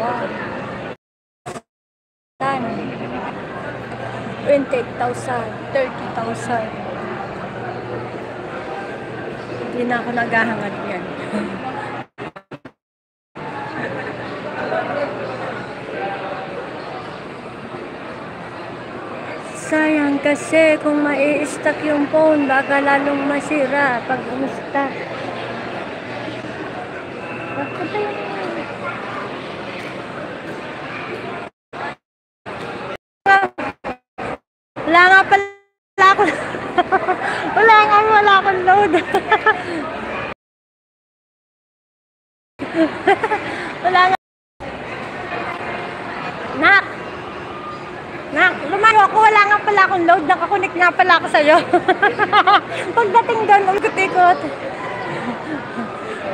Wow. 28,000, 30,000. Hindi na ako naghahangad yan. Sayang kasi kung mai-stack yung phone, baka lalong masira pag umustak. Wala nga pala ako. wala akong load. Wala nga. Nak, lumayo ako. Wala nga pala akong load. Nakakunik nga pala ako sa'yo. Pagdating doon, ulikot-ikot.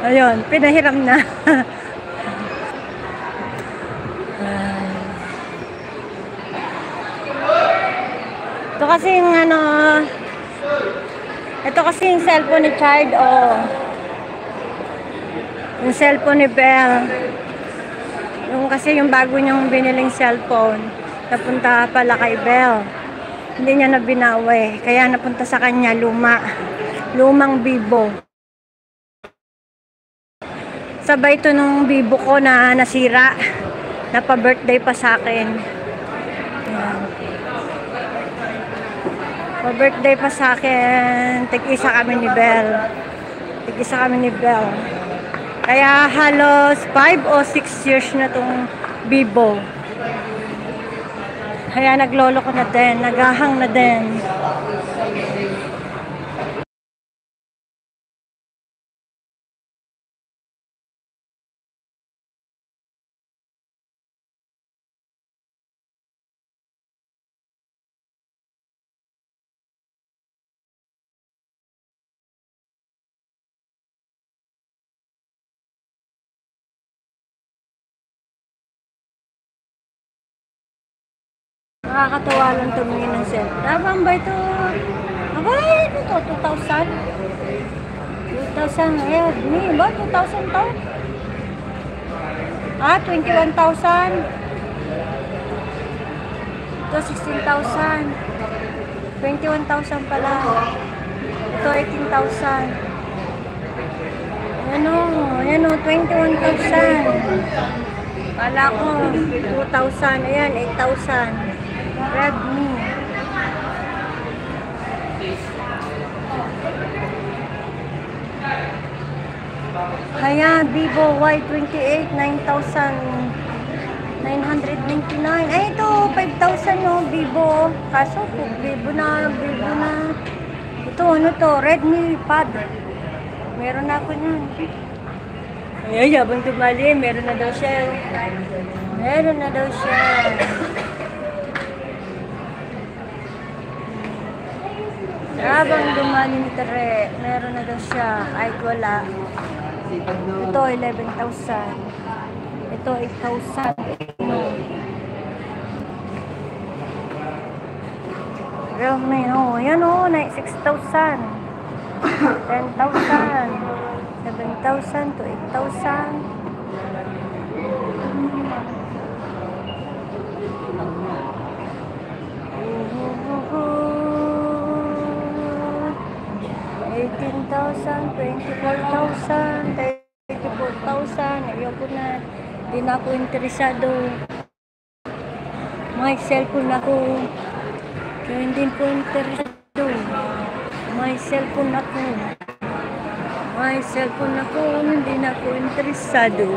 Ayun, pinahiram na. Ito kasi yung ito kasi yung cellphone ni Chard, yung cellphone ni Belle. Yung kasi yung bago niyang biniling cellphone, napunta pala kay Belle. Hindi niya na binawi, kaya napunta sa kanya lumang Vivo. Sabay ito nung Vivo ko na nasira, napa-birthday pa sa akin. Ayan. Pa-birthday pa sa akin, tig-isa kami ni Belle. Kaya halos 5 o 6 years na tong Vivo. Kaya naglolo ko na din, naghahang na din. Nakakatawa lang tumingin ng cellphone. Abang ba ito? Abay, ito 2,000? 2,000, Redmi ba? 2,000 to? 21,000. Ito 16,000. 21,000 pala. Ito 18,000. Ayan o, 21,000. Pala ko 2,000. Ayan, 8,000. Redmi. Kaya Vivo Y28 9,999. Ay, ito 5,000 no, Vivo. Kaso Vivo na. Ito ano to, Redmi Pad. Meron na ako niyan. Ay, habang tumali, meron na daw siya. Habang dumali ni Tere, meron na daw siya. Ay, wala. Ito, 11,000. Ito, 8,000. Realme, yan 6,000. 10,000. 7,000 to 8,000. $18,000, $24,000, $34,000. Ayoko na. Hindi na ako interesado. May cellphone ako. Kaya hindi ko interesado. May cellphone ako. Hindi na ako interesado.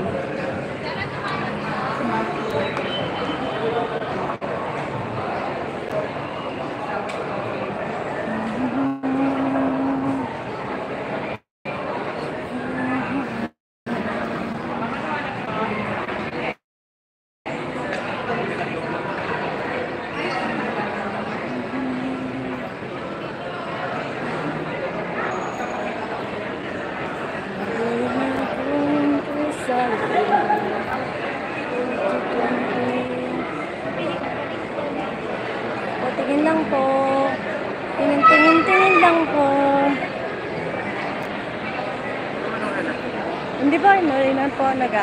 Tingin lang po. Tingin lang po. Hindi ba? Hindi na po nag